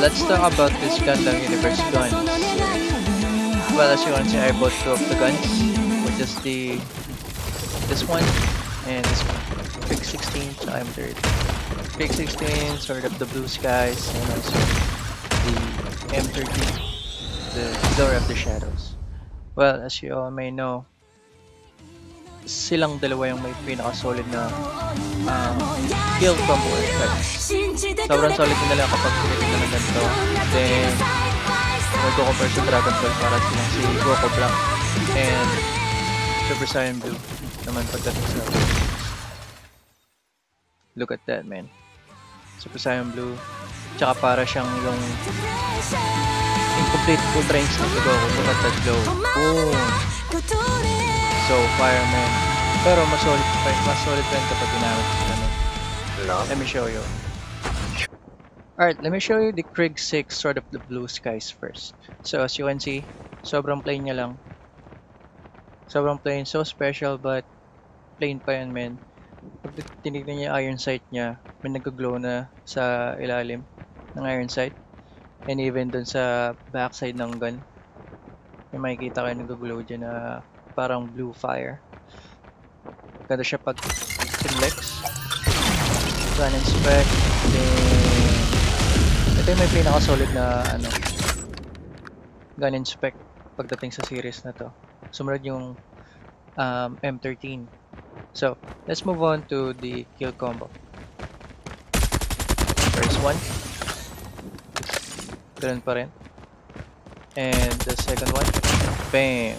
let's talk about this Gundam Universe guns. Well, as you can see, I bought two of the guns, which is this one and this one. Big 16, so I'm third. Big 16, Sword of the Blue Skies, and also the M13, the Door of the Shadows. Well, as you all may know, silang dalawa yung may pinaka-solid na kill combo effect. Sobrang solid nila kapag pinitin na ganito. Then, mag-compare sa Dragon Ball para silang si Goku Black and Super Saiyan Blue naman pagdating sa look at that, man. Super Saiyan Blue. Tsaka para siyang yung incomplete ultra instinct na Goku. Look at that glow. Boom! So, fireman. Pero mas solid pa rin kapag ginamit ko ano. Let me show you. Alright, let me show you the Krieg 6 Sword of the Blue Skies first. So, as you can see, sobrang plain niya lang. Sobrang plain, so special, but plain pa yan, man. Pag tinignan niya yung iron sight niya, may nag-glow na sa ilalim ng iron sight. And even dun sa backside ng gun, may makikita kayo nag-glow dyan na parang blue fire. Ganda siya pag flex. Gun inspect. Then, ito yung may pinaka-solid na ano, gun inspect pagdating sa series na to. Sumunod yung M13. So, let's move on to the kill combo. First one. Ganun pa rin. And the second one. Bam!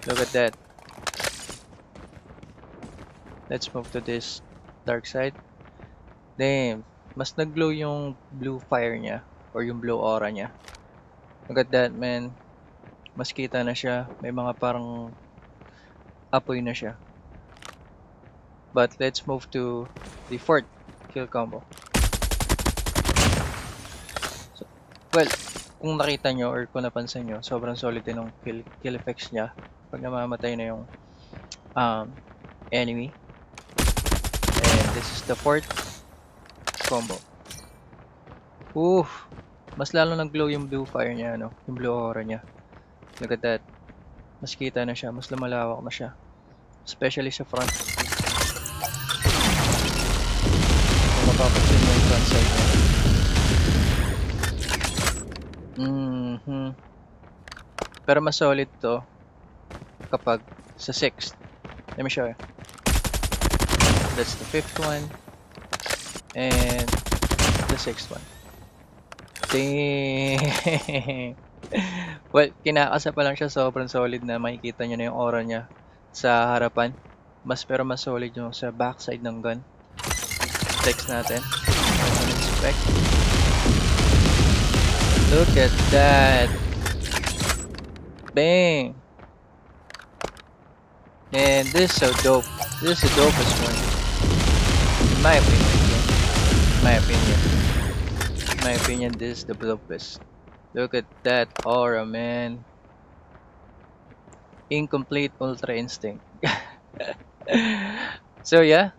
Look at that. Let's move to this dark side. Damn! Mas nag-glow yung blue fire niya or yung blue aura niya. Look at that, man. Mas kita na siya. May mga parang apoy na siya. But let's move to the fourth kill combo. So, well, kung nakita nyo or kung napansin nyo, sobrang solid din ng kill effects niya pag namamatay na yung enemy. And this is the fourth combo. Oof! Mas lalo nag-glow yung blue fire niya, ano? Yung blue aura niya. Look at that. Mas kita na siya, mas lumalawak na siya. Especially sa front. Kung mapapansin mo yung front side niya. Pero mas solid to kapag sa 6th. Let me show you. That's the 5th one. And the 6th one. Dang! Well, kinakasa pa lang siya, sobrang solid na makikita nyo na yung aura niya sa harapan. Pero mas solid yung sa backside ng gun. Text natin. Inspect. Look at that! Bang! And this is so dope. This is the dopest one. In my opinion. In my opinion, this is the dopest. Look at that aura, man. Incomplete ultra instinct. So yeah,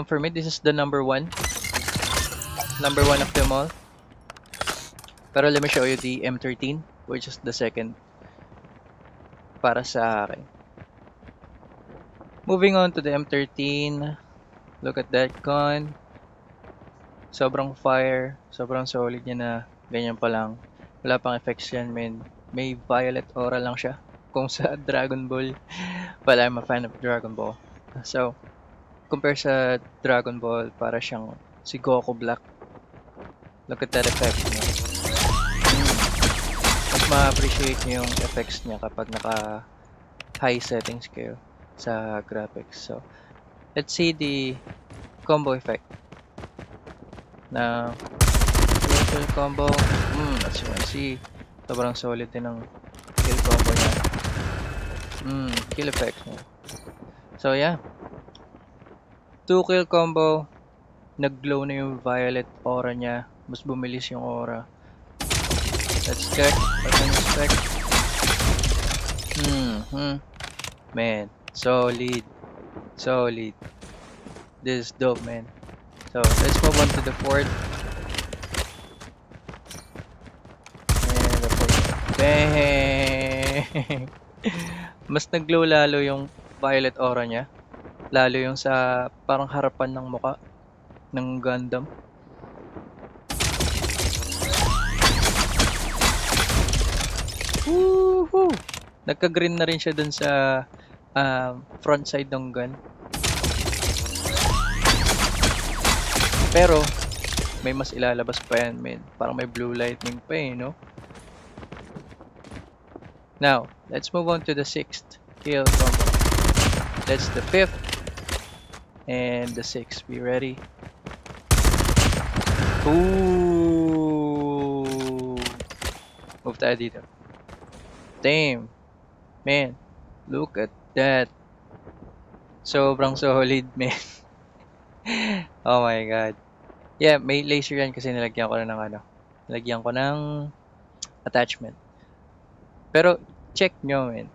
for me this is the number one of them all. Pero let me show you the M13, which is the second para sa akin. Moving on to the M13. Look at that gun. Sobrang fire, sobrang solid niya na ganyan pa lang. Wala pang effects yan, man. May violet aura lang siya. Kung sa Dragon Ball. Well, I'm a fan of Dragon Ball. So, compare sa Dragon Ball, para siyang si Goku Black. Look at that effect niya. Mas ma-appreciate niyo yung effects niya kapag naka-high settings kayo sa graphics. So, let's see the combo effect. Na kill combo. As you can see, sobrang solid din ng kill combo niya. Kill effect niya. So yeah, 2 kill combo. Nag-glow na yung violet aura niya. Mas bumilis yung aura. Let's check. Let's inspect. Man, solid. This is dope, man. So let's move on to the fourth. Mas nag-glow lalo yung violet aura niya. Lalo yung sa parang harapan ng muka ng Gundam. Woohoo! Nagka-green na rin siya dun sa front side ng gun. Pero, may mas ilalabas pa yan, men. Parang may blue lightning pa eh, no? Now, let's move on to the 6th kill combo. That's the 5th and the 6th. Be ready? Ooh! Move tayo dito. Damn! Man, look at that. Sobrang solid, man. Oh my god. Yeah, may laser yan kasi nilagyan ko na ng ano. Nilagyan ko ng attachment. Pero, check nyo, man.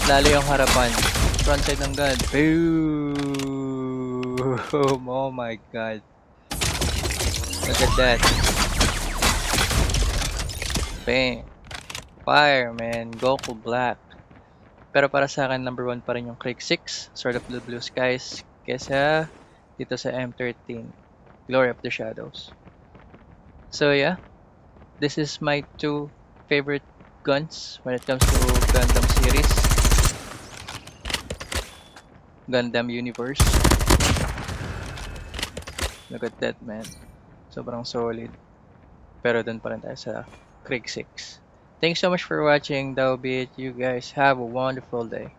Lalo yung harapan. Front side ng gun. Boom! Oh my god. Look at that. Bang. Fire, man. Goku Black. Pero para sa akin, number 1 pa rin yung Krieg 6, Sword of the Blue Skies, kesa dito sa M13, Glory of the Shadows. So yeah, this is my 2 favorite guns when it comes to Gundam series. Gundam Universe. Look at that, man. Sobrang solid. Pero dun pa rin tayo sa Krieg 6. Thanks so much for watching. That will be it. You guys have a wonderful day.